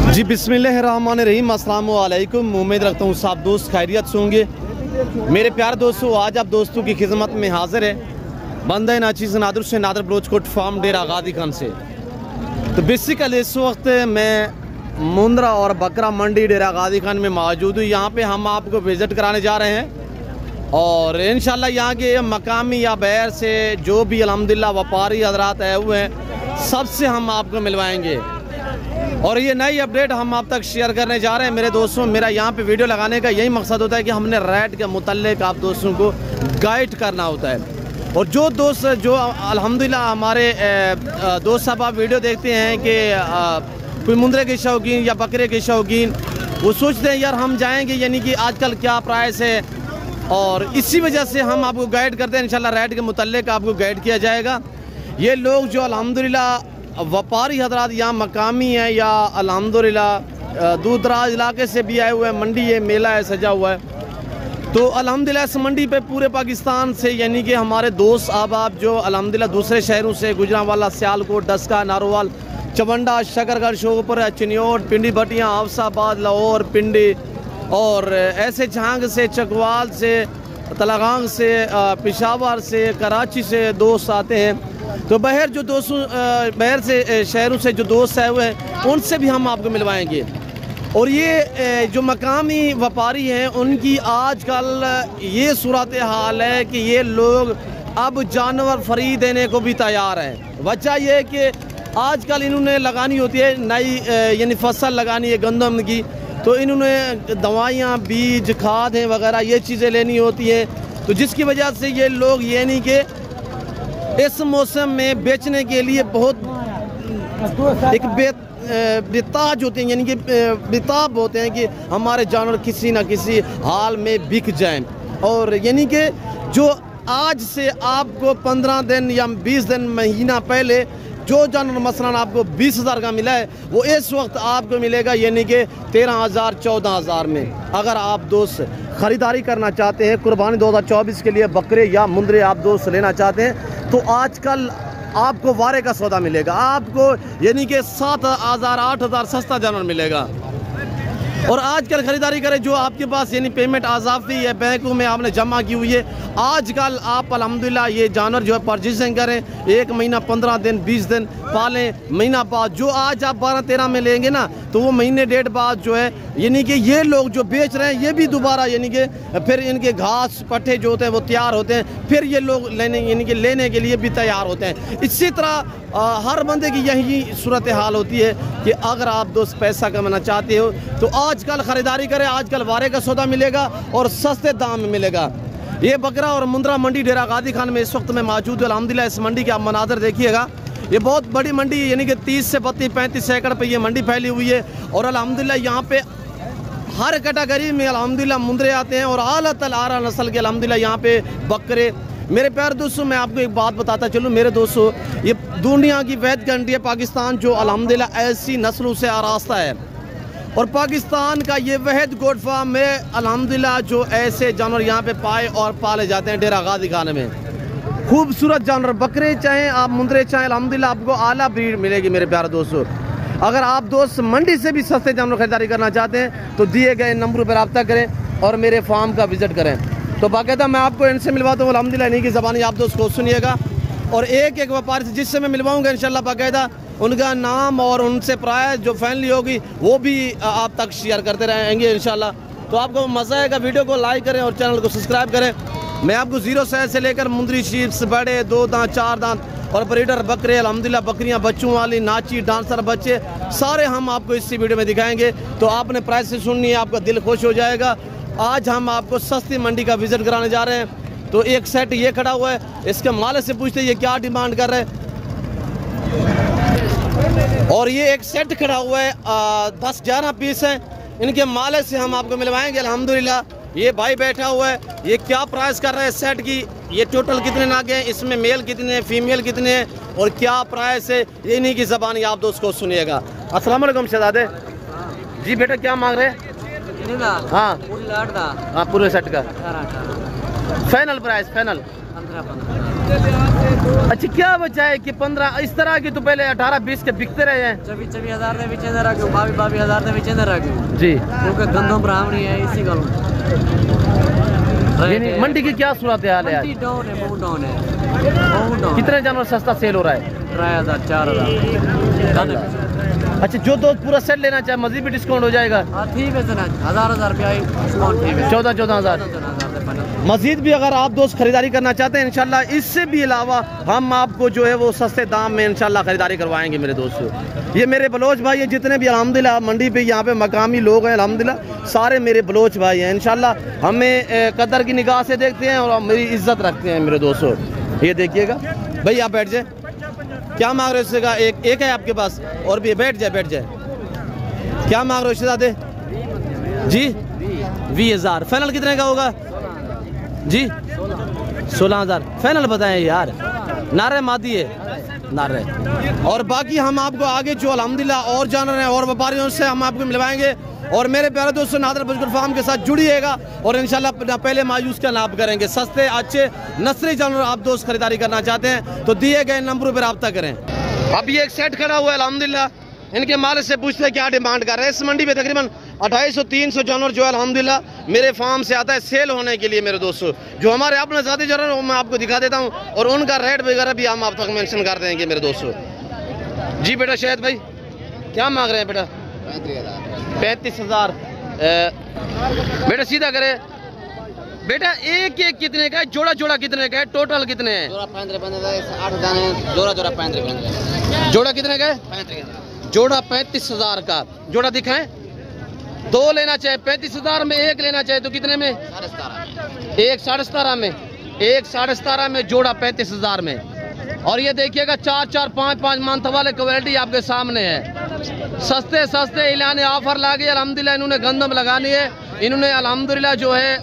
जी बिस्मिल्लाहिर्रहमानिर्रहीम, अस्सलाम वालेकुम। उम्मीद रखता हूँ सब दोस्त खैरियत से होंगे। मेरे प्यारे दोस्तों, आज आप दोस्तों की खिदमत में हाजिर है बंदा नाचीज़ नादर से नादर बलोचकोट फार्म डेरा गादी खान से। तो बेसिकली इस वक्त मैं मुंद्रा और बकरा मंडी डेरा गादी खान में मौजूद हूँ। यहाँ पे हम आपको विज़िट कराने जा रहे हैं और इंशाल्लाह यहाँ के मकामी या बहर से जो भी अल्हम्दुलिल्लाह व्यापारी हजरात आए हुए हैं सबसे हम आपको मिलवाएंगे और ये नई अपडेट हम आप तक शेयर करने जा रहे हैं। मेरे दोस्तों, मेरा यहाँ पे वीडियो लगाने का यही मकसद होता है कि हमने रेट के मुतल्लिक आप दोस्तों को गाइड करना होता है। और जो दोस्त जो अल्हम्दुलिल्लाह हमारे दोस्त साहब आप वीडियो देखते हैं कि कोई मुंद्रे के शौकीन या बकरे के शौकीन, वो सोचते हैं यार हम जाएंगे यानी कि आजकल क्या प्राइस है, और इसी वजह से हम आपको गाइड करते हैं। इंशाल्लाह रेट के मुतल्लिक आपको गाइड किया जाएगा। ये लोग जो अल्हम्दुलिल्लाह व्यापारी हजरात यहाँ मकामी हैं या अल्हम्दुलिल्लाह दूर दराज इलाके से भी आए हुए हैं, मंडी है, मेला है, सजा हुआ है। तो अल्हम्दुलिल्लाह इस मंडी पे पूरे पाकिस्तान से यानी कि हमारे दोस्त अहबाब जो अल्हम्दुलिल्लाह दूसरे शहरों से गुजरांवाला, सियालकोट, डस्का, नारोवाल, चवंडा, शकरगढ़, शोगपुर, चिन्योट, पिंडी, भटियाँ, आफसाबाद, लाहौर, पिंडी और ऐसे झांग से, चकवाल से, तलागांग से, पेशावर से, कराची से दोस्त आते हैं। तो बहर जो दोस्तों बहर से शहरों से जो दोस्त आए हुए हैं उनसे भी हम आपको मिलवाएंगे। और ये जो मकामी व्यापारी हैं उनकी आजकल ये सूरत हाल है कि ये लोग अब जानवर फ्री देने को भी तैयार हैं। वजह ये है कि आजकल इन्होंने लगानी होती है नई यानी फसल लगानी है गंदम की, तो इन्होंने दवाइयाँ, बीज, खाद हैं वगैरह ये चीज़ें लेनी होती हैं। तो जिसकी वजह से ये लोग यानी कि इस मौसम में बेचने के लिए बहुत एक बेताज होते हैं, यानी कि बेताब होते हैं कि हमारे जानवर किसी न किसी हाल में बिक जाएं। और यानी कि जो आज से आपको 15 दिन या 20 दिन महीना पहले जो जानवर मसलन आपको 20,000 का मिला है वो इस वक्त आपको मिलेगा यानी कि 13,000 14,000 में। अगर आप दोस्त ख़रीदारी करना चाहते हैं कुर्बानी 2024 के लिए बकरे या मुंद्रे आप दोस्त लेना चाहते हैं तो आजकल आपको वारे का सौदा मिलेगा, आपको यानी कि 7,000 8,000 सस्ता जानवर मिलेगा। और आजकल ख़रीदारी करें जो आपके पास यानी पेमेंट आज़ाफ़ी है बैंकों में आपने जमा की हुई है, आजकल आप अल्हम्दुलिल्लाह ये जानवर जो है परचेजिंग करें, 1 महीना 15 दिन 20 दिन पालें, महीना बाद जो आज आप 12-13 में लेंगे ना तो वो महीने डेढ़ बाद जो है यानी कि ये लोग जो बेच रहे हैं ये भी दोबारा यानी कि फिर इनके घास पट्टे जो होते हैं वो तैयार होते हैं, फिर ये लोग लेने यानी कि लेने के लिए भी तैयार होते हैं। इसी तरह हर बंदे की यही सूरत हाल होती है कि अगर आप दोस्त पैसा कमाना चाहते हो तो आजकल ख़रीदारी करें, आजकल वारे का सौदा मिलेगा और सस्ते दाम में मिलेगा। ये बकरा और मुंद्रा मंडी डेरा गादी खान में इस वक्त में मौजूद है। अल्हम्दुलिल्लाह इस मंडी के आप मनाज़र देखिएगा, ये बहुत बड़ी मंडी है, यानी कि 30 से 32-35 एकड़ पे ये मंडी फैली हुई है। और अल्हम्दुलिल्लाह यहाँ पे हर कैटेगरी में अल्हम्दुलिल्लाह मुंद्रे आते हैं और आला तल आरा नस्ल के अल्हम्दुलिल्लाह यहाँ पे बकरे। मेरे प्यारे दोस्तों, मैं आपको एक बात बताता चलूँ मेरे दोस्तों, ये दुनिया की वैद कंट्री है पाकिस्तान जो अल्हम्दुलिल्लाह ऐसी नस्लों से आरास्ता है और पाकिस्तान का ये वहद गोट फार्म में अल्हम्दुलिल्लाह जो ऐसे जानवर यहाँ पे पाए और पाले जाते हैं डेरा गादी खान में। खूबसूरत जानवर बकरे चाहें आप मुंद्रे चाहें अल्हम्दुलिल्लाह आपको आला ब्रीड मिलेगी। मेरे प्यारे दोस्तों, अगर आप दोस्त मंडी से भी सस्ते जानवर खरीदारी करना चाहते हैं तो दिए गए नंबरों पर रब्ता करें और मेरे फार्म का विज़िट करें। तो बाकायदा मैं आपको इनसे मिलवाता हूँ, अल्हम्दुलिल्लाह इन्हीं की ज़बानी आप दोस्त को सुनिएगा और एक एक व्यापारी से जिससे मैं मिलवाऊँगा इंशाल्लाह बाकायदा उनका नाम और उनसे प्राइस जो फाइनली होगी वो भी आप तक शेयर करते रहेंगे इंशाल्लाह। तो आपको मज़ा आएगा, वीडियो को लाइक करें और चैनल को सब्सक्राइब करें। मैं आपको 0 साइज से लेकर मुंद्री शीप्स, बड़े 2 दांत 4 दांत और ब्रीडर बकरे, अल्हम्दुलिल्लाह बकरियां, बच्चों वाली, नाची, डांसर बच्चे सारे हम आपको इसी वीडियो में दिखाएंगे। तो आपने प्राइस से सुननी है, आपका दिल खुश हो जाएगा। आज हम आपको सस्ती मंडी का विज़िट कराने जा रहे हैं। तो एक सेट ये खड़ा हुआ है, इसके मालिक से पूछते ये क्या डिमांड कर रहे हैं। और ये एक सेट खड़ा हुआ है 10-11 पीस हैं, इनके मालिक से हम आपको मिलवाएंगे। अल्हम्दुलिल्लाह ये भाई बैठा हुआ है, ये क्या प्राइस कर रहे हैं सेट की, ये टोटल कितने नागे हैं, इसमें मेल कितने हैं, फीमेल कितने हैं और क्या प्राइस है, ये इन्हीं की ज़बानी आप दोस्त को सुनिएगा। अस्सलाम वालेकुम शहजादे जी, बेटा क्या मांग रहे हैं? हाँ हाँ पूरे सेट का फाइनल प्राइस फाइनल 15 अच्छा क्या वजह है कि 15 इस तरह की तो पहले 18-20 के बिकते रहे हैं। 24,000 ਦੇ ਵਿੱਚ ਇਹਦਾ ਰੱਖੋ 22,000 ਦੇ ਵਿੱਚ ਇਹਦਾ ਰੱਖੋ जी क्योंकि गंदम ब्राह्मणी है इसी गल यानी मंडी की क्या सूरत हाल है आज? मंडी डाउन है, बहुत डाउन है, बहुत डाउन। कितने जानवर सस्ता सेल हो रहा है? 3,000 4,000। अच्छा जो दोस्त पूरा सेट लेना चाहे मजीद भी डिस्काउंट हो जाएगा। हाँ ठीक है सर, 1,000 रुपया डिस्काउंट ठीक है। 14,000 मजीद भी अगर आप दोस्त खरीदारी करना चाहते हैं इंशाल्लाह, इससे भी अलावा हम आपको जो है वो सस्ते दाम में इंशाल्लाह खरीदारी करवाएंगे मेरे दोस्तों। ये मेरे बलोच भाई है जितने भी अल्हम्दुलिल्लाह मंडी पे यहाँ पे मकामी लोग हैं अल्हम्दुलिल्लाह सारे मेरे बलोच भाई हैं। इंशाल्लाह हमें कदर की निगाह से देखते हैं और मेरी इज्जत रखते हैं मेरे दोस्तों। ये देखिएगा भाई आप बैठ जाए, क्या मांग रहे हो इससे का? एक है आपके पास और भी बैठ जाए क्या मांग रहे हो शहजादे जी? 20,000 फाइनल कितने का होगा जी? 16,000 फाइनल बताएं यार। नारे मादी है नारे। और बाकी हम आपको आगे जो अल्हम्दुलिल्लाह और जानवर हैं और व्यापारियों से हम आपको मिलवाएंगे। और मेरे प्यारे दोस्तों नादर ब्रोचकोट फार्म के साथ जुड़िएगा और इंशाल्लाह पहले मायूस का लाभ करेंगे। सस्ते अच्छे नस्ली जानवर आप दोस्त खरीदारी करना चाहते हैं तो दिए गए नंबरों पर रब्ता करें। अब ये एक सेट खड़ा हुआ है अल्हम्दुलिल्लाह, इनके मालिक से पूछते हैं क्या डिमांड कर रहे हैं। इस मंडी में तकरीबन 250-300 जानवर जो है अल्हम्दुलिल्लाह मेरे फार्म से आता है सेल होने के लिए मेरे दोस्तों। जो हमारे अपने ज़ाती जानवर वो मैं आपको दिखा देता हूँ और उनका रेट वगैरह भी हम आप तक मेंशन कर देंगे मेरे दोस्तों। जी बेटा शायद भाई क्या मांग रहे हैं बेटा? 35,000। बेटा सीधा करे बेटा। एक कितने का है? जोड़ा कितने का है? टोटल कितने हैं? जोड़ा कितने का है? जोड़ा 35,000 का। जोड़ा दिखाएं। 2 लेना चाहे 35,000 में, 1 लेना चाहे तो कितने में? 17,500 में। 17,500 में जोड़ा 35,000 में। और ये देखिएगा 4-4, 5-5 मंथ वाले क्वालिटी आपके सामने है। सस्ते इलाने ऑफर लागे अल्हम्दुलिल्लाह। इन्होंने गंदम लगानी है, इन्होंने अल्हम्दुलिल्लाह जो है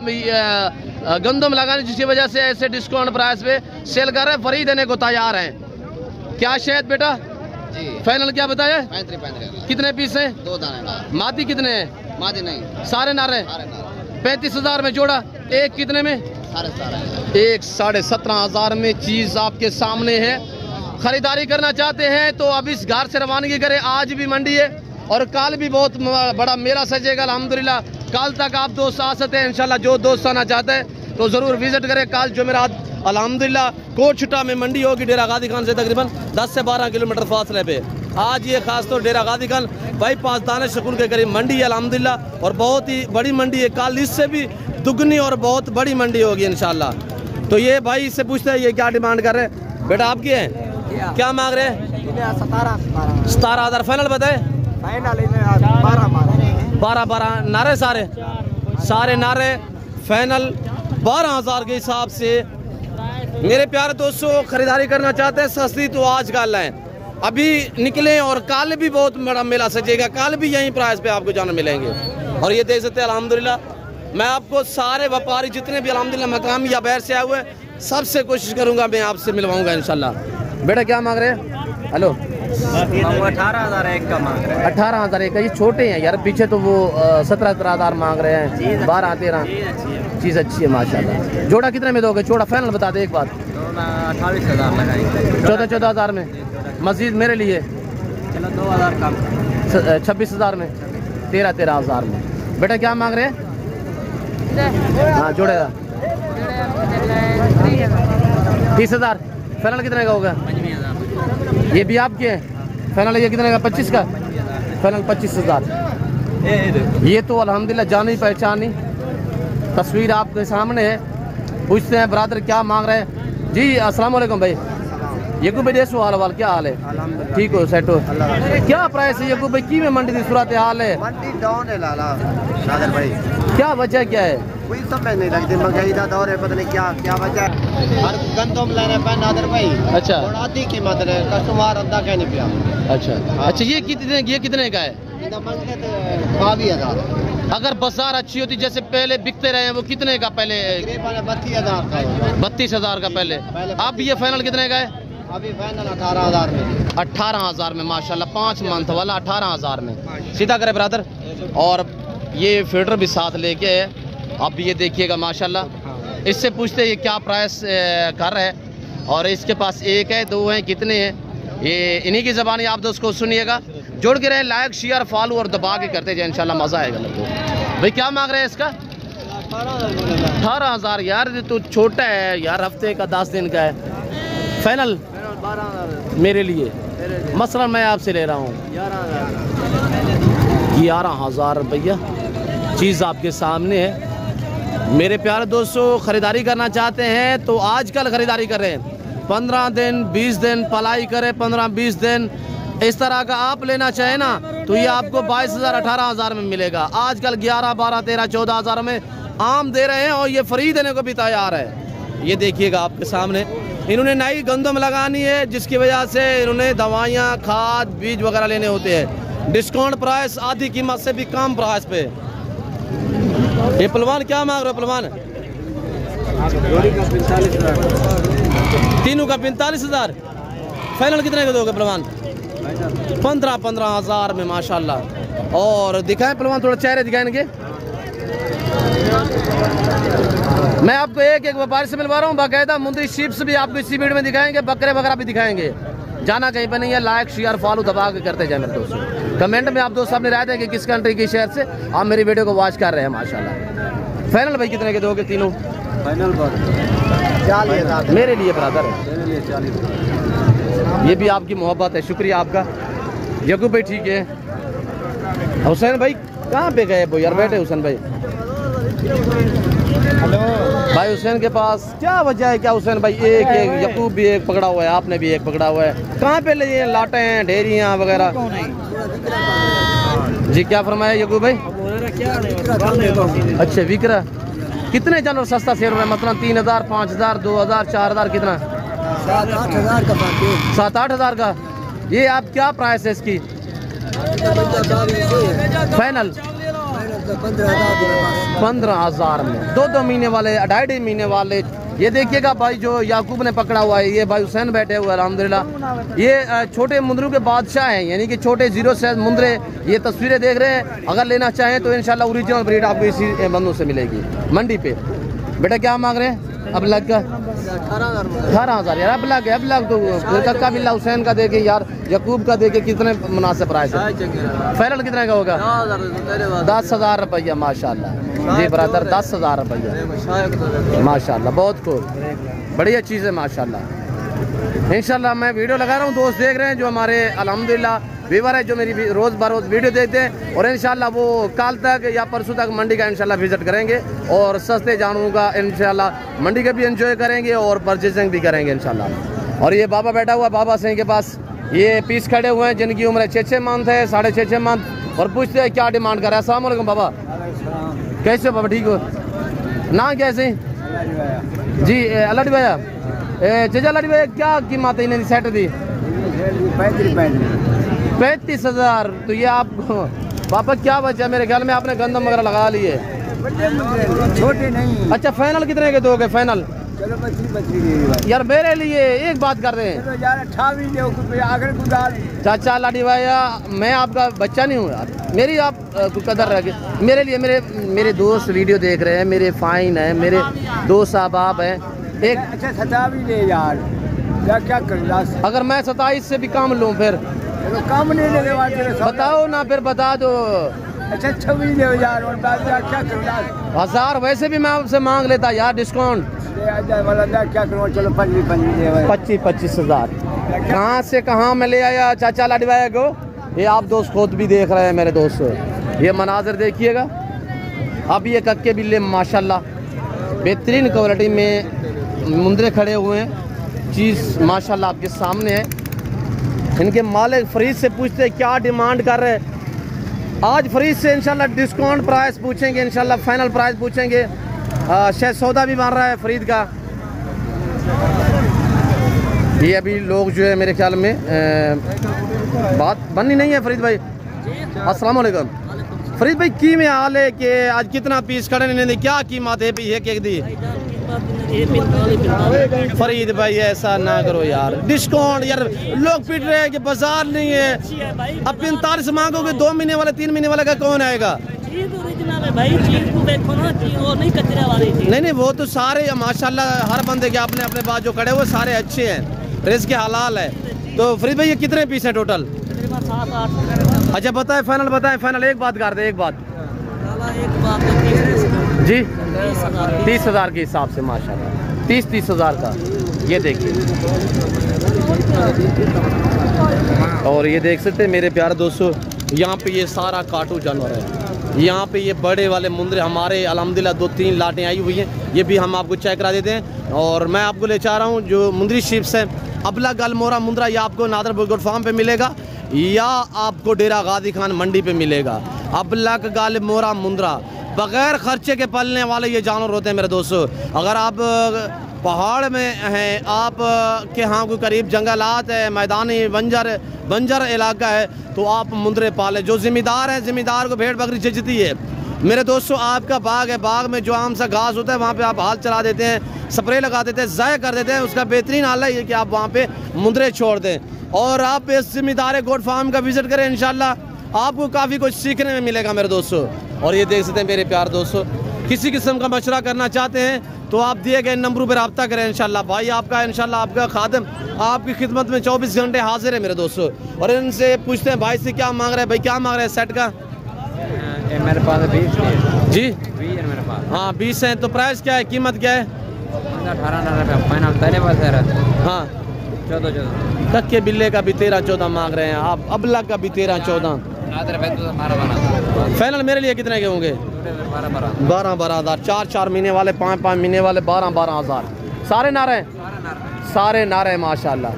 गंदम लगानी जिसकी वजह से ऐसे डिस्काउंट प्राइस पे सेल कर रहे हैं, फ्री देने को तैयार हैं। क्या शायद बेटा फाइनल क्या बताया? 35 कितने पीस हैं? 2 दाने। मादी कितने हैं? मादी नहीं सारे नारे। 35,000 में जोड़ा। एक कितने में? 17,500 में चीज आपके सामने है। खरीदारी करना चाहते हैं तो अब इस घर से रवानगी करें। आज भी मंडी है और कल भी बहुत बड़ा मेला सजेगा अल्हम्दुलिल्लाह। कल तक आप दोस्त आ सकते हैं इंशाल्लाह। जो दोस्त आना चाहते हैं तो ज़रूर विजिट करें। कल जुमेरात अल्हम्दुलिल्लाह कोटछुटा में मंडी होगी डेरा गादी खान से तकरीबन 10 से 12 किलोमीटर फासले पे। आज ये खास तौर डेरा गादी खान बाईपास दानिश स्कूल के करीब मंडी है अल्हम्दुलिल्लाह और बहुत ही बड़ी मंडी है। कल इससे भी दुगनी और बहुत बड़ी मंडी होगी इंशाल्लाह। तो ये भाई इससे पूछते हैं ये क्या डिमांड कर रहे हैं? बेटा आपकी है क्या मांग रहे हैं? 17,000 फाइनल बताए। 12 नारे सारे नारे फाइनल 12,000 के हिसाब से। मेरे प्यारे दोस्तों खरीदारी करना चाहते हैं सस्ती तो आज कल है अभी निकले और कल भी बहुत बड़ा मेला सजेगा। कल भी यही प्राइस पे आपको जानवर मिलेंगे। और ये देख सकते हैं अल्हम्दुलिल्लाह मैं आपको सारे व्यापारी जितने भी अल्हम्दुलिल्लाह मकामी या बाहर से आए हुए सबसे कोशिश करूंगा मैं आपसे मिलवाऊंगा इंशाल्लाह। बेटा क्या मांग रहे हैं? हेलो 18,000 एक का मांग रहे हैं। 18,000 एक का। ये छोटे हैं यार, पीछे तो वो 17,000 मांग रहे हैं। 12-13 चीज़ अच्छी है माशाल्लाह। जोड़ा कितने में दोगे? जोड़ा फाइनल बता दे एक बात। 28,000 लगाएंगे। 14,000 में मजीद मेरे लिए 2,000 कम। 26,000 में 13,000 में। बेटा क्या मांग रहे हैं? हाँ जोड़े 30,000 फाइनल कितने का होगा? ये भी आपके हैं फाइनल। ये कितने का? 25 का फाइनल 25,000। ये तो अल्हम्दुलिल्लाह जानी पहचानी तस्वीर आपके सामने है। पूछते हैं ब्रादर क्या मांग रहे हैं जी? अस्सलाम वालेकुम भाई। यकूब भाई देसो हाल क्या हाल है? ठीक हो सेट हो? क्या प्राइस है यकूब भाई की में मंडी की सूरत हाल है? मंडी डाउन है लाला नादर भाई। क्या वजह क्या है? कोई समझ नहीं लगती, महंगाई का दौर है, पता नहीं क्या वजह है। हर गंदम लेने पे नादर भाई। अच्छा आधी कीमत है, कस्टमर अद्धा कहने पिया। अच्छा अच्छा ये कितने का है? 22,000। अगर बाजार अच्छी होती जैसे पहले बिकते रहे हैं वो कितने का? पहले 32,000 का। 32,000 का पहले। अब ये फाइनल कितने का है? अभी फाइनल 18,000 में। 18,000 में माशाल्लाह 5 मंथ वाला 18,000 में। सीधा करे ब्रदर। और ये फीडर भी साथ लेके है। अब ये देखिएगा माशाल्लाह। इससे पूछते ये क्या प्राइस कर रहे हैं और इसके पास एक है, दो हैं, कितने हैं ये इन्हीं की ज़बानी आप दोस्तों सुनिएगा। जुड़ के रहे, लाइक शेयर फॉलो और दबा के करते जाए, इंशाल्लाह मज़ा आएगा लोगों। भाई क्या मांग रहे हैं इसका? 18,000 यार, तो छोटा है यार, हफ्ते का 10 दिन का है। फाइनल 12,000 मेरे लिए, मसलन मैं आपसे ले रहा हूँ 11,000 रुपया। चीज़ आपके सामने है। मेरे प्यारे दोस्तों, ख़रीदारी करना चाहते हैं तो आजकल ख़रीदारी करें, 15 दिन 20 दिन पलाई करें, 15-20 दिन इस तरह का आप लेना चाहें ना तो ये आपको 22,000-18,000 में मिलेगा। आजकल 11, 12, 13, 14,000 में आम दे रहे हैं और ये फ्री देने को भी तैयार है। ये देखिएगा आपके सामने, इन्होंने नई गंदम लगानी है जिसकी वजह से इन्होंने दवाइयाँ, खाद, बीज वगैरह लेने होते हैं। डिस्काउंट प्राइस, आधी कीमत से भी कम प्राइस पे। ये पलवान क्या मांग रहे हो पलवान? तीनों का 45,000। फाइनल कितने का दोगे पलवान? 15,000 में माशाल्लाह। और दिखाएं पलवान, थोड़ा चेहरे दिखाएंगे। मैं आपको एक एक व्यापारी से मिलवा रहा हूँ, बाकायदा मुंदरी शीप्स भी आपको इसी वीडियो में दिखाएंगे, बकरे वगैरह भी दिखाएंगे। जाना कहीं पर नहीं है, लाइक शेयर फॉलो दबा के करते जाए मेरे दोस्तों। कमेंट में आप दोस्त अपने राय दें कि किस कंट्री की शहर से आप मेरी वीडियो को वॉच कर रहे हैं माशाल्लाह। फाइनल भाई कितने के दोगे तीनों? फाइनल 40,000 मेरे लिए बराबर है, मेरे लिए 40। ये भी आपकी मोहब्बत है, शुक्रिया आपका। यकूब भाई ठीक है। हुसैन भाई कहाँ पे गए वो यार? बैठे हुसैन भाई। हेलो भाई हुसैन के पास क्या वजह है? क्या हुसैन भाई एक यकूब भी एक पकड़ा हुआ है, आपने भी एक पकड़ा हुआ है। कहाँ पे ले ये लाटे हैं, ढेरियाँ वगैरह? जी क्या फरमाया यकूब भाई? अच्छा विक्रा कितने जानवर सस्ता सेल रहा है? मतलब 3,000, 5,000, 2,000, 4,000 कितना? 7-8 का। 7-8,000 का। ये आप क्या प्राइस है इसकी? फाइनल 15,000 में। 2 महीने वाले, 2.5 महीने वाले। ये देखिएगा भाई, जो याकूब ने पकड़ा हुआ है, ये भाई हुसैन बैठे हुए अल्हम्दुलिल्लाह। ये छोटे मुंदरों के बादशाह हैं, यानी कि छोटे 0 साइज मुंदरे। ये तस्वीरें देख रहे हैं, अगर लेना चाहें तो इंशाल्लाह ओरिजिनल ब्रीड आपको इसी बंदों से मिलेगी मंडी पे। बेटा क्या मांग रहे हैं? अब लग का 18,000 यार। अब लग तो का बिल्ला हुसैन का देखे यार, यकूब का देखे, कितने मुनासिब प्राइस है। फाइनल कितने का होगा? 10,000 रुपया माशाल्लाह। जी ब्रदर 10,000 रुपया माशाल्लाह, बहुत खूब, बढ़िया चीज़ है माशाल्लाह। इंशाल्लाह मैं वीडियो लगा रहा हूँ, दोस्त देख रहे हैं जो हमारे अल्हम्दुलिल्लाह व्यूअर है, जो मेरी रोज़ बरोज़ वीडियो देखते हैं। और इंशाल्लाह वो कल तक या परसों तक मंडी का इंशाल्लाह विजिट करेंगे और सस्ते जानवरों का इंशाल्लाह मंडी का भी एंजॉय करेंगे और परचेजिंग भी करेंगे इंशाल्लाह। और ये बाबा बैठा हुआ, बाबा सिंह के पास ये पीस खड़े हुए हैं जिनकी उम्र 6-6 मंथ है, 6.5 मंथ। और पूछते हैं क्या डिमांड कर रहा है। अस्सलाम वालेकुम बाबा, कैसे हो बाबा? ठीक हो ना? कैसे जी? अल्लाह भैया, चचा अल्लाह भैया क्या कीमत है इन्हें सेट दी? 35,000। तो ये आप पापा क्या बचा? मेरे ख्याल में आपने गंदम वगैरह लगा लिए, छोटे नहीं। अच्छा फाइनल कितने के दोगे? फाइनल चलो 25 यार मेरे लिए एक बात कर रहे हैं यार, 28 चाचा लाडी भैया, मैं आपका बच्चा नहीं हूँ यार, मेरी आप कदर रखे। मेरे लिए मेरे दोस्त वीडियो देख रहे हैं, मेरे फाइन है, मेरे दोस्त अहबाब हैं। एक अच्छा 27 ले यार, क्या करूँ? अगर मैं 27 से भी कम लूँ फिर कम नहीं लेने वाले बताओ ना, फिर बता दो। अच्छा 26 ले यार, और क्या करूँ? 1000 वैसे भी मैं आपसे मांग लेता यार, डिस्काउंट क्या करूँ? चलो 25,000 कहाँ से कहाँ में ले आया चाचा लाडवाया को। ये आप दोस्त खुद भी देख रहे हैं मेरे दोस्त, ये मनाजर देखिएगा। अब ये कक्के बिल्ले माशाल्लाह बेहतरीन क्वालिटी में मुंदरे खड़े हुए हैं, चीज़ माशाल्लाह आपके सामने है। इनके मालिक फरीद से पूछते हैं क्या डिमांड कर रहे हैं। आज फरीद से इंशाल्लाह डिस्काउंट प्राइस पूछेंगे, इंशाल्लाह फाइनल प्राइस पूछेंगे। शायद सौदा भी बन रहा है फरीद का। ये अभी लोग जो है मेरे ख्याल में बात बननी नहीं है। फरीद भाई अस्सलाम वालेकुम। फरीद भाई की में हाल है कि आज कितना पीस खड़े ने, क्या कीमत है भी एक दी? फरीद भाई ऐसा ना करो यार, डिस्काउंट यार, लोग पीट रहे हैं कि बाजार नहीं है। अब 45 मांगोगे, 2 महीने वाले 3 महीने वाले का कौन आएगा? चीज ओरिजिनल है भाई, चीज को देखो ना, चीज वो नहीं कचरे वाली चीज। नहीं वो तो सारे माशाल्लाह हर बंदे के अपने अपने पास जो खड़े हुए सारे अच्छे हैं, रिस्क के हलाल है। तो फरीद भाई ये कितने पीस हैं टोटल? तकरीबन 7-8। अच्छा बताएं फाइनल, बताएं फाइनल, एक बात कर दे, एक बात एक बात जी। 30,000 के हिसाब से माशाल्लाह 30,000 का ये देखिए। और ये देख सकते हैं मेरे प्यारे दोस्तों, यहाँ पे ये सारा काटू जानवर है। यहाँ पे ये बड़े वाले मुंदरे हमारे अल्हम्दुलिल्लाह 2-3 लाटें आई हुई हैं, ये भी हम आपको चेक करा देते हैं। और मैं आपको ले चाह रहा हूँ जो मुंदरी शिप्स है अबला गल मोरा मुंद्रा, ये आपको नादर बुलगुड फार्म पे मिलेगा या आपको डेरा गाजी खान मंडी पे मिलेगा। अबला गल मोरा मुंद्रा बगैर खर्चे के पलने वाले ये जानवर होते हैं मेरे दोस्तों। अगर आप पहाड़ में हैं, आप के यहाँ कोई करीब जंगलात है, मैदानी बंजर इलाका है, तो आप मुंदरे पाले। जो ज़िम्मेदार है, ज़िम्मेदार को भेड़ बकरी जचती है मेरे दोस्तों। आपका बाग है, बाग में जो आम सा घास होता है वहाँ पे आप हाल चला देते हैं, स्प्रे लगा देते हैं, ज़ाय कर देते हैं। उसका बेहतरीन हाल है ये कि आप वहाँ पे मुंदरे छोड़ दें और आप इस ज़िम्मेदार गोट फार्म का विज़िट करें। इंशाल्लाह आपको काफ़ी कुछ सीखने में मिलेगा मेरे दोस्तों। और ये देख सकते हैं मेरे प्यार दोस्तों, किसी किस्म का मशवरा करना चाहते हैं तो आप दिए गए नंबरों पर रब्ता करें। इंशाल्लाह भाई आपका, इंशाल्लाह आपका खादिम आपकी खिदमत में 24 घंटे हाजिर है मेरे दोस्तों। और इनसे पूछते हैं भाई से क्या मांग रहे हैं, भाई क्या मांग रहे हैं सेट का? मेरे पास 20 जी 20 है मेरे पास। हाँ 20 हैं। तो प्राइस क्या है, कीमत क्या है? 18 रुपये फाइनल तले पास है। हाँ 14 कक्के बिल्ले का भी 13-14 मांग रहे हैं आप, अबला का भी 13-14। फाइनल मेरे लिए कितने के होंगे? 12-12 हज़ार। 4-4 महीने वाले, 5-5 महीने वाले 12-12 हज़ार। सारे नारे, सारे नारे माशाल्लाह।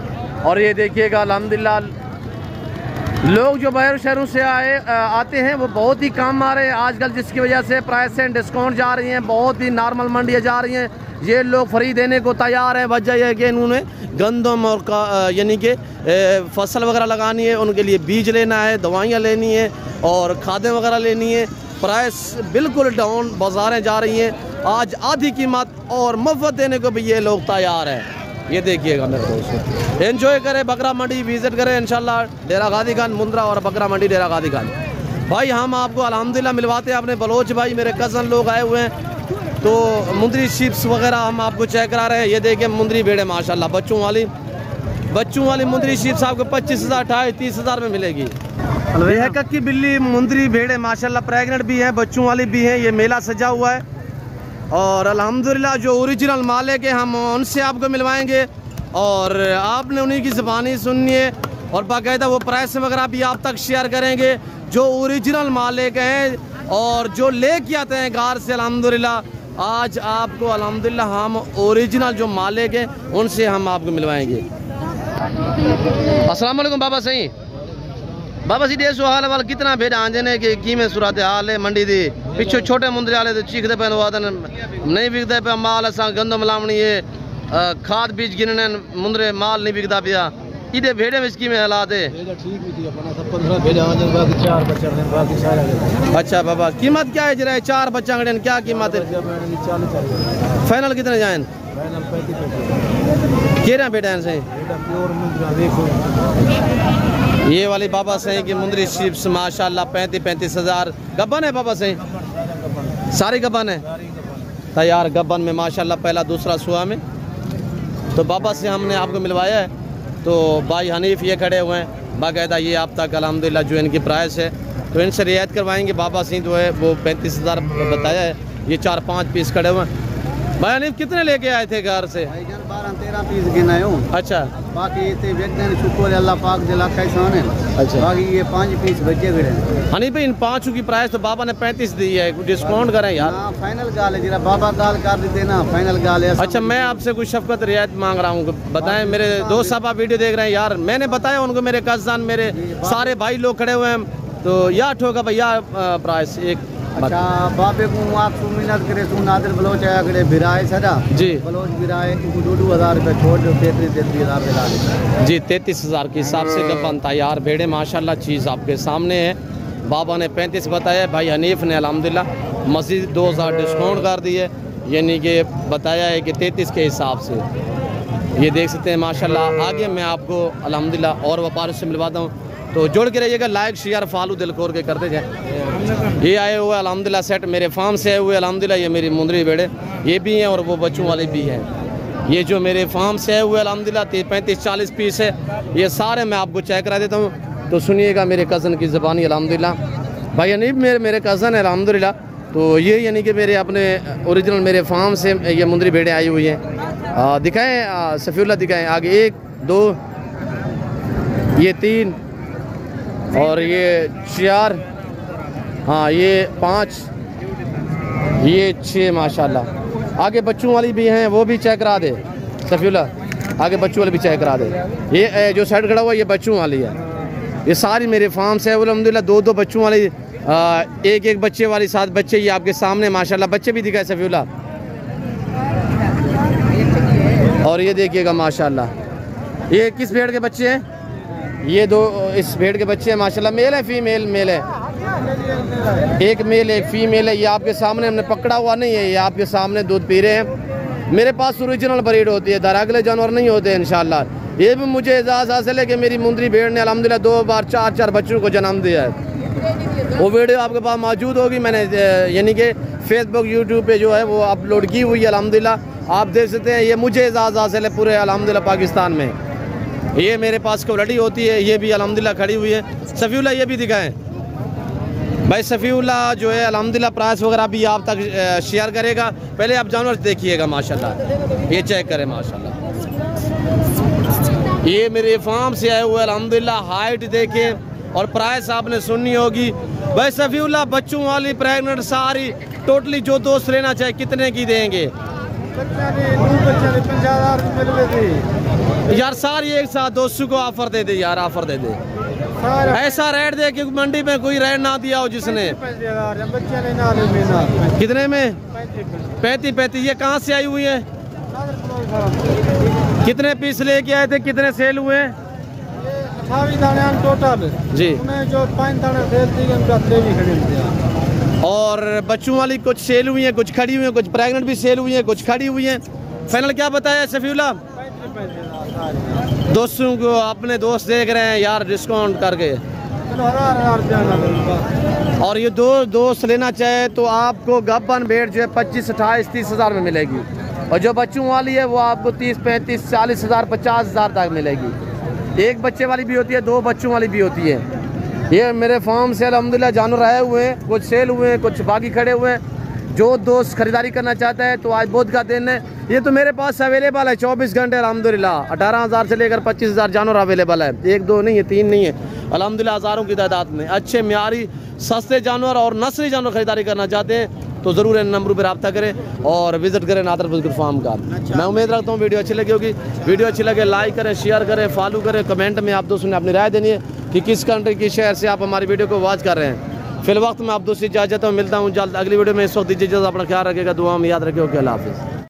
और ये देखिएगा अल्हम्दुलिल्लाह लोग जो बाहर शहरों से आते हैं वो बहुत ही कम आ रहे हैं आजकल, जिसकी वजह से प्राइसें डिस्काउंट जा रही हैं, बहुत ही नॉर्मल मंडियाँ जा रही हैं। ये लोग फ्री देने को तैयार हैं। वजह यह है कि इन्होंने गंदम और यानी कि फसल वगैरह लगानी है, उनके लिए बीज लेना है, दवाइयाँ लेनी है और खादें वगैरह लेनी है। प्राइस बिल्कुल डाउन, बाज़ारें जा रही हैं आज आधी कीमत और मुफ्त देने को भी ये लोग तैयार हैं। ये देखिएगा मेरे दोस्तों, एंजॉय करें, बकरा मंडी विजिट करें इंशाल्लाह, डेरा गाजी खान मुंद्रा और बकरा मंडी डेरा गाजी खान। भाई हम आपको अल्हम्दुलिल्लाह मिलवाते हैं अपने बलोच भाई, मेरे कज़न लोग आए हुए हैं, तो मुंदरी शिप्स वगैरह हम आपको चेक करा रहे हैं। ये देखिए मुंदरी भेड़े माशाल्लाह बच्चों वाली मुंदरी शिप्स आपको 25,000 28-30,000 में मिलेगी। यह कक्की बिल्ली मुंदरी भेड़े माशाल्लाह प्रेग्नेंट भी हैं, बच्चों वाली भी हैं। ये मेला सजा हुआ है और अल्हम्दुलिल्लाह जो ओरिजिनल मालिक है हम उनसे आपको मिलवाएंगे और आपने उन्हीं की ज़बानी सुननी है और बाकायदा वो प्राइस वगैरह भी आप तक शेयर करेंगे जो ओरिजिनल मालिक हैं और जो लेके आते हैं कार से। अल्हम्दुलिल्लाह आज आपको अल्हम्दुलिल्लाह हम ओरिजिनल जो मालिक हैं उनसे हम आपको मिलवाएंगे। अस्सलाम वालेकुम बाबा सही बाबा सी देसो हाल वाल कितना भेड़ आंजे ने कि में सूरत हाल है मंडी दी पिछो छोटे मुंदरे वाले तो चीखते पे वादन नहीं बिकते पे माल असा गंदम लावनी है खाद बीज गिनने मुंदरे माल नहीं बिकता पिया इधे भेड़े में की में हालात है। अच्छा बाबा कीमत क्या है जरा 4 बच्चा क्या कीमत है? फाइनल कितने जाए? केरा बेटा से ये वाली बाबा से कि मुंदरी शिप्स माशाल्लाह 35-35 हज़ार। गब्बन है बाबा से? सारी गब्बन है तैयार गब्बन में माशाल्लाह, पहला दूसरा सुहा में। तो बाबा से हमने आपको मिलवाया है। तो भाई हनीफ ये खड़े हुए हैं बाकायदा, ये आप तक अल्हम्दुलिल्लाह जो इनकी प्राइस है तो इनसे रियायत करवाएंगे। बाबा सिंह जो है वो 35,000 बताया है। ये 4-5 पीस खड़े हुए हैं। भाई हनीफ कितने लेके आए थे घर से? 12-13 पीस गिनाए हूँ। अच्छा बाकी ये शुक्र अल्लाह पाक दिला कैसा है। अच्छा बाकी ये 5 पीस बचे गए। हनीफ भाई इन 5 की प्राइस तो बाबा ने 35 दी है, डिस्काउंट करें यार। फाइनल गाल है जरा बाबा गाल कर देते ना, फाइनल गाल है। अच्छा मैं आपसे कुछ शफकत रियायत मांग रहा हूँ, बताएं। मेरे दोस्त साहब आप वीडियो देख रहे हैं यार, मैंने बताया उनको, मेरे कज़न मेरे सारे भाई लोग खड़े हुए हैं, तो या ठोका भैया प्राइस एक। अच्छा बाबे को आप मिन्नत करे तू नादिर बलोच आया करे बिराए सदा जी बलोच बिराए 2,000 रुपये छोड़ दो 33,000 दिला दे जी। 33,000 के हिसाब से गब्बन तैयार भेड़े माशाल्लाह चीज़ आपके सामने है। बाबा ने 35 बताया, भाई हनीफ ने अल्हम्दुलिल्लाह मज़ीद 2,000 डिस्काउंट कर दिए, यानी कि बताया है कि 33 के हिसाब से। ये देख सकते हैं माशाल्लाह। आगे मैं आपको अल्हम्दुलिल्लाह और व्यापार से मिलवाता हूँ। तो जोड़ के रहिएगा, लाइक शेयर फॉलो दिल खोर के करते जाए। ये आए हुए अल्हम्दुलिल्लाह सेट मेरे फार्म से आए हुए अल्हम्दुलिल्लाह, ये मेरी मुंदरी बेड़े ये भी हैं और वो बच्चों वाले भी हैं। ये जो मेरे फार्म से आए हुए अल्हम्दुलिल्लाह 35-40 पीस है, ये सारे मैं आपको चेक करा देता हूँ। तो सुनिएगा मेरे कज़न की ज़बानी अल्हम्दुलिल्लाह, भाई यानी मेरे कज़न है अल्हम्दुलिल्लाह। तो ये यानी कि मेरे अपने ओरिजिनल मेरे फार्म से ये मुंदरी भेड़ें आई हुई हैं। दिखाएं सफ़ीउल्लाह, दिखाएं आगे, 1 2 ये 3 और ये 4, हाँ ये 5, ये 6 माशाल्लाह। आगे बच्चों वाली भी हैं, वो भी चेक करा दे सफ़ीउल्लाह, आगे बच्चों वाली भी चेक करा दे। ये जो साइड खड़ा हुआ ये बच्चों वाली है। ये सारी मेरे फार्म से है अल्हम्दुलिल्लाह, 2-2 बच्चों वाली, 1-1 बच्चे वाली, 7 बच्चे ये आपके सामने माशाल्लाह। बच्चे भी दिखाए सफ़ीउल्लाह, और ये देखिएगा माशाल्लाह। ये किस भेड़ के बच्चे हैं? ये 2 इस भेड़ के बच्चे हैं माशाल्लाह। मेल है फीमेल? मेल है, एक मेल एक फीमेल है। ये आपके सामने हमने पकड़ा हुआ नहीं है, ये आपके सामने दूध पी रहे हैं। मेरे पास ओरिजिनल ब्रीड होती है, दरागले जानवर नहीं होते इंशाल्लाह। ये भी मुझे एजाज़ हासिल है कि मेरी मुंदरी भेड़ ने अल्हम्दुलिल्लाह 2 बार 4 बच्चों को जन्म दिया है। वो वीडियो आपके पास मौजूद होगी, मैंने यानी कि फेसबुक यूट्यूब पे जो है वो अपलोड की हुई है अल्हम्दुलिल्लाह, आप देख सकते हैं। ये मुझे एजाज़ हासिल है पूरे अल्हम्दुलिल्लाह पाकिस्तान में। ये मेरे पास क्वालिटी होती है, ये भी अल्हम्दुलिल्लाह खड़ी हुई है। सफ़ीउल्लाह ये भी दिखाएं भाई। सफ़ीउल्लाह जो है अल्हम्दुलिल्लाह प्राइस वगैरह भी आप तक शेयर करेगा। पहले आप जानवर देखिएगा माशाल्लाह, ये चेक करें माशाल्लाह। ये मेरे फार्म से आए हुए अल्हम्दुलिल्लाह, हाइट देखें और प्राइस आपने सुननी होगी भाई। सफ़ीउल्लाह बच्चों वाली प्रेगनेंट सारी टोटली जो दोस्त लेना चाहे कितने की देंगे यार? सारी एक साथ दोस्तों को ऑफर दे दे यार, ऑफर दे दे, ऐसा रेट दे कि मंडी में कोई रेट ना दिया हो जिसने। कितने में? 35। ये कहाँ से आई हुई है? कितने पीस लेके आए थे, कितने सेल हुए? 28 दाने टोटल जी, जो 5 दाने सेल थी। और बच्चों वाली कुछ सेल हुई है, कुछ खड़ी हुई है, कुछ प्रेग्नेंट भी सेल हुई है, कुछ खड़ी हुई है। फाइनल क्या बताया सफ़ीउल्लाह? दोस्तों को अपने दोस्त देख रहे हैं यार, डिस्काउंट करके। और ये 2 दोस्त लेना चाहे तो आपको गब्बन भेड़ जो है 25, 28, 30 हज़ार में मिलेगी, और जो बच्चों वाली है वो आपको 30, 35, 40 हज़ार, 50 हज़ार तक मिलेगी। 1 बच्चे वाली भी होती है, 2 बच्चों वाली भी होती है। ये मेरे फार्म से अल्हम्दुलिल्लाह जानवर आए हुए हैं, कुछ सेल हुए हैं, कुछ बाकी खड़े हुए हैं। जो दोस्त खरीदारी करना चाहता है तो आज बुध का दिन है। ये तो मेरे पास अवेलेबल है 24 घंटे अल्हम्दुलिल्लाह। 18,000 से लेकर 25,000 जानवर अवेलेबल है, 1 2 नहीं है, 3 नहीं है अल्हम्दुलिल्लाह, हज़ारों की तादाद में। अच्छे म्यारी सस्ते जानवर और नस्ली जानवर खरीदारी करना चाहते हैं तो ज़रूर इन नंबरों पर रब्ता करें और विजिट करें नादर बिस्कुट फार्म का। मैं उम्मीद रखता हूँ वीडियो अच्छी लगी होगी। वीडियो अच्छी लगे लाइक करें, शेयर करें, फॉलो करें। कमेंट में आप दोस्तों ने अपनी राय देनी है कि किस कंट्री की शहर से आप हमारी वीडियो को वॉच कर रहे हैं। फिल वक्त मैं आप दोस्तों से इजाज़त हूँ, मिलता हूँ जल्द अगली वीडियो में। इस वक्त दीजिए इजाज़त, अपना ख्याल रखिएगा, दुआ में याद रखिए। ओके, अल्लाह हाफ़िज़।